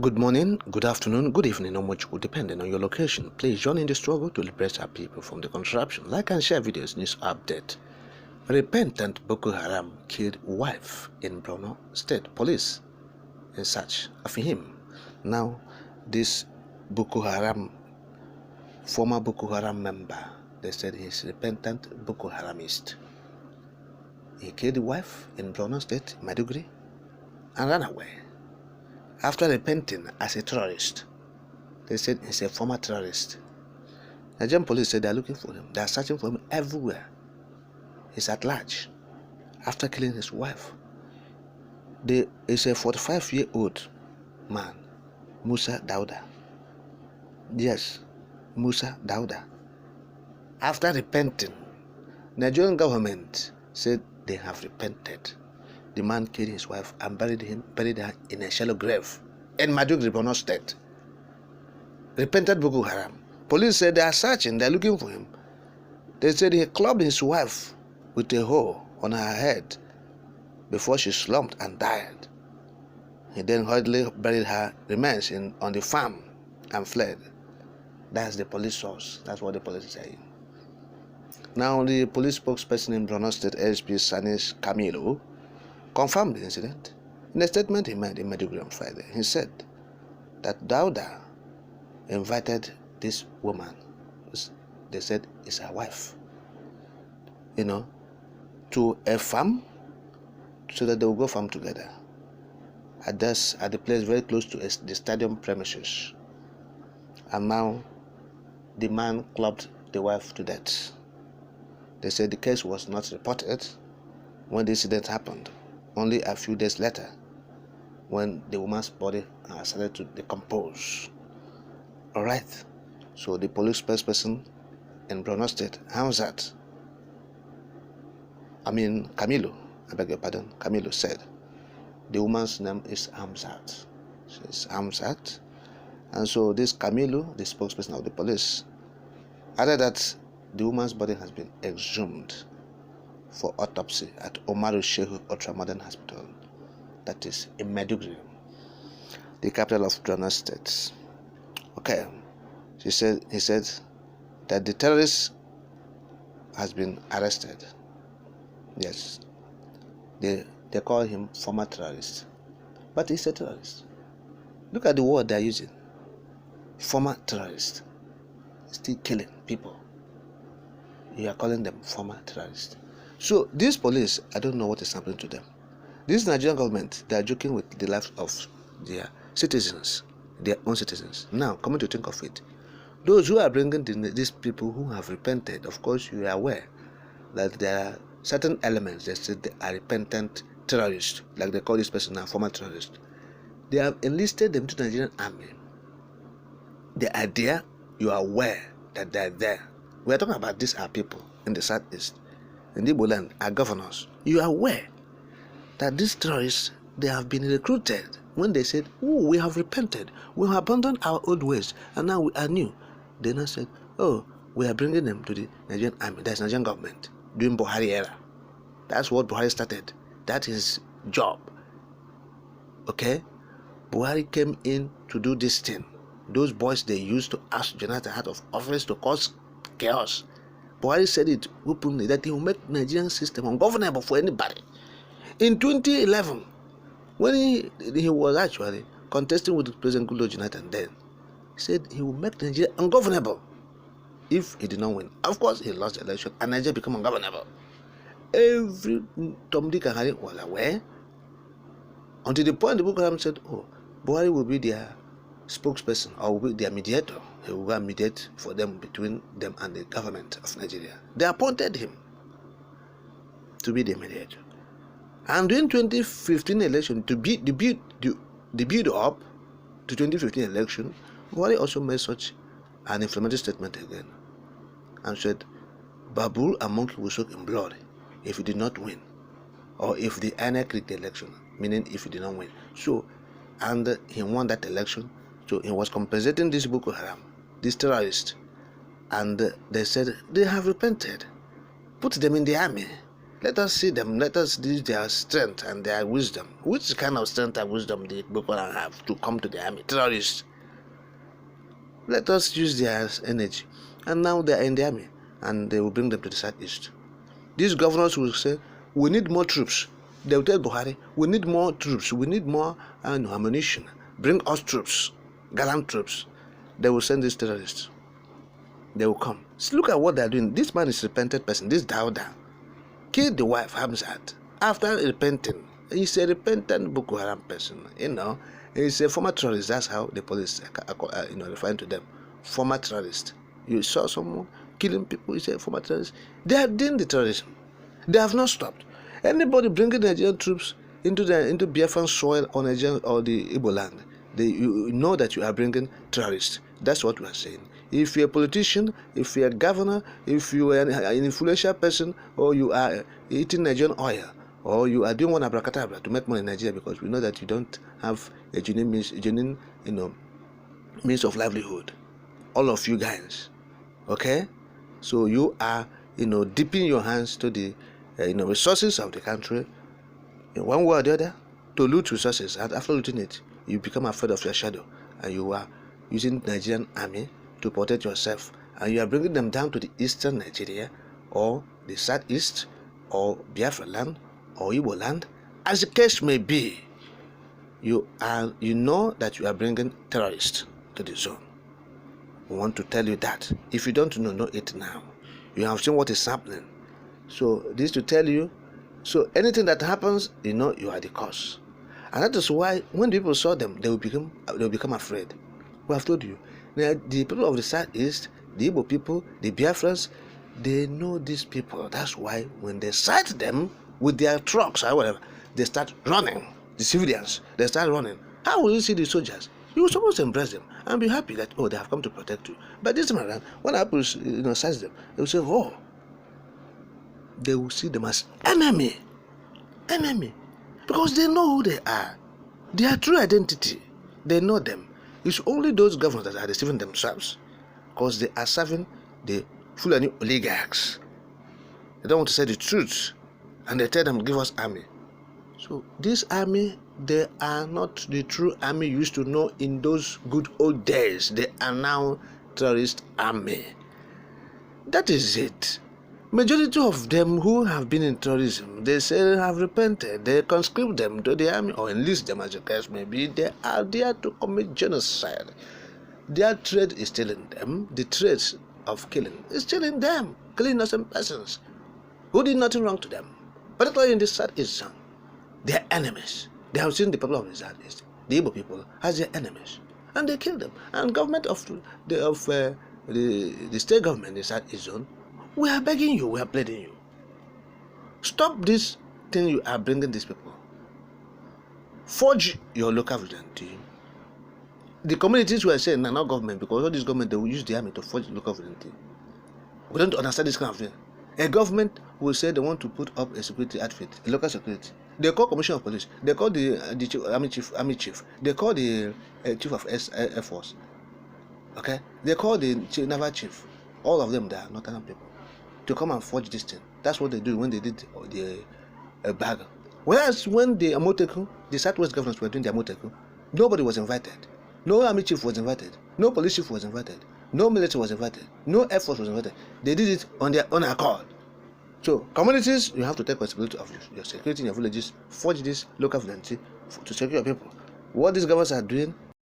Good morning, good afternoon, good evening, or much good depending on your location. Please join in the struggle to liberate our people from the contraption. Like and share videos, news update. Repentant Boko Haram killed wife in Borno State. Police in search of him. Now, this former Boko Haram member, they said he's repentant Boko Haramist. He killed the wife in Borno State, MAIDUGURI, and ran away. After repenting as a terrorist, they said he's a former terrorist. Nigerian police said they are looking for him. They are searching for him everywhere. He's at large. After killing his wife, is a 45-year-old man, Musa Dauda. Yes, Musa Dauda. After repenting, Nigerian government said they have repented. The man killed his wife and buried her in a shallow grave in Maiduguri, Borno State. Repented Boko Haram. Police said they are searching, they are looking for him. They said he clubbed his wife with a hoe on her head before she slumped and died. He then hurriedly buried her remains on the farm and fled. That's the police source. That's what the police is saying. Now, the police spokesperson in Borno State, ASP Sanis Camilo, confirmed the incident. In a statement he made in Maiduguri on Friday, he said that Dauda invited this woman, they said is her wife, to a farm so that they will go farm together at the place very close to the stadium premises. And now the man clubbed the wife to death. They said the case was not reported when the incident happened. Only a few days later, when the woman's body started to decompose. All right. So the police spokesperson in Borno State, Camilo, I beg your pardon, Camilo said the woman's name is Hamzat. She's Hamzat. And so this Camilo, the spokesperson of the police, added that the woman's body has been exhumed for autopsy at Omaru Shehu Ultramodern Hospital, that is in Maiduguri, the capital of Borno State. Okay, he said that the terrorist has been arrested. Yes, they call him former terrorist, but he's a terrorist. Look at the word they're using. Former terrorist, still killing people. You are calling them former terrorists. So these police, I don't know what is happening to them. This Nigerian government, they are joking with the lives of their citizens, their own citizens. Now, coming to think of it, those who are bringing these people who have repented, of course, you are aware that there are certain elements that say they are repentant terrorists, like they call this person now former terrorist. They have enlisted them to the Nigerian army. They are there, you are aware that they are there. We are talking about these are people in the southeast. In the Igbo land are governors. You are aware that these terrorists, they have been recruited when they said, oh, we have repented, we have abandoned our old ways, and now we are new. They now said, oh, we are bringing them to the Nigerian army, that's Nigerian government, during Buhari era. That's what Buhari started. That is his job. Okay? Buhari came in to do this thing. Those boys they used to ask Jonathan out of office to cause chaos. Buhari said it openly that he will make Nigerian system ungovernable for anybody. In 2011, when he was actually contesting with President Goodluck Jonathan then, he said he will make Nigeria ungovernable if he did not win. Of course, he lost the election and Nigeria became ungovernable. Every Tom, Dick and Harry was aware until the point the Boko Haram said, oh, Buhari will be their spokesperson or will be their mediator. He will go and mediate for them between them and the government of Nigeria. They appointed him to be the mediator. And during 2015 election, to build up to 2015 election, Buhari also made such an inflammatory statement again and said, Babul and monkey will soak in blood if he did not win, or if the INEC rigged the election, meaning if he did not win. So, and he won that election. So he was compensating this Boko Haram, this terrorist, and they said they have repented. Put them in the army. Let us see them. Let us use their strength and their wisdom. Which kind of strength and wisdom did Boko Haram have to come to the army? Terrorists. Let us use their energy. And now they are in the army, and they will bring them to the southeast. These governors will say, we need more troops. They will tell Buhari, we need more troops. We need more ammunition. Bring us troops, gallant troops. They will send these terrorists. They will come. See, look at what they are doing. This man is a repentant person. This Dauda killed the wife, Hamzat, after repenting. He's a repentant Boko Haram person. He's a former terrorist. That's how the police, referring to them. Former terrorist. You saw someone killing people, you say former terrorist. They are doing the terrorism. They have not stopped. Anybody bringing Nigerian troops into Biafran soil or Nigerian or the Igbo land, you know that you are bringing terrorists. That's what we are saying. If you're a politician, if you're a governor, if you are an influential person, or you are eating Nigerian oil, or you are doing one abracadabra to make money in Nigeria, because we know that you don't have a genuine means of livelihood. All of you guys, okay? So you are, dipping your hands to the, resources of the country, in one way or the other, to loot resources. And after looting it, you become afraid of your shadow, and you are using Nigerian army to protect yourself, and you are bringing them down to the eastern Nigeria, or the southeast, or Biafra land, or Igbo land, as the case may be. You know that you are bringing terrorists to the zone. We want to tell you that. If you don't know it now. You have seen what is happening. So this to tell you. So anything that happens, you are the cause. And that is why when people saw them, they will become afraid. We have told you. Now, the people of the southeast, the Igbo people, the Biafrans, they know these people. That's why when they sight them with their trucks or whatever, they start running. The civilians, they start running. How will you see the soldiers? You will supposed to embrace them and be happy that, they have come to protect you. But this time around, when Apple size them, they will say, they will see them as enemy. Because they know who they are. Their true identity, they know them. It's only those governors that are deceiving themselves, because they are serving the Fulani oligarchs. They don't want to say the truth, and they tell them, give us army. So this army, they are not the true army you used to know in those good old days. They are now terrorist army. That is it. Majority of them who have been in terrorism, they say have repented. They conscript them to the army or enlist them, as the case may be. They are there to commit genocide. Their trade is stealing them. The trade of killing is stealing them, killing innocent persons who did nothing wrong to them. Particularly in the southeast zone, they are enemies. They have seen the people of the southeast, the Igbo people, as their enemies, and they kill them. And government of the state government in the southeast zone, we are begging you, we are pleading you. Stop this thing you are bringing these people. Forge your local vigilante. The communities were saying, not government, because all this government, they will use the army to forge local vigilante. We don't understand this kind of thing. A government will say they want to put up a security outfit, a local security. They call commissioner of police. They call the army chief. They call the chief of Air Force. Okay? They call the naval chief. All of them, they are not armed people. To come and forge this thing. That's what they do when they did the bag. Whereas when the Amoteku, the Southwest governors were doing the Amoteku, nobody was invited. No army chief was invited. No police chief was invited. No military was invited. No Air Force was invited. They did it on their own accord. So, communities, you have to take responsibility of your security in your villages. Forge this local vigilante to secure your people. What these governments are doing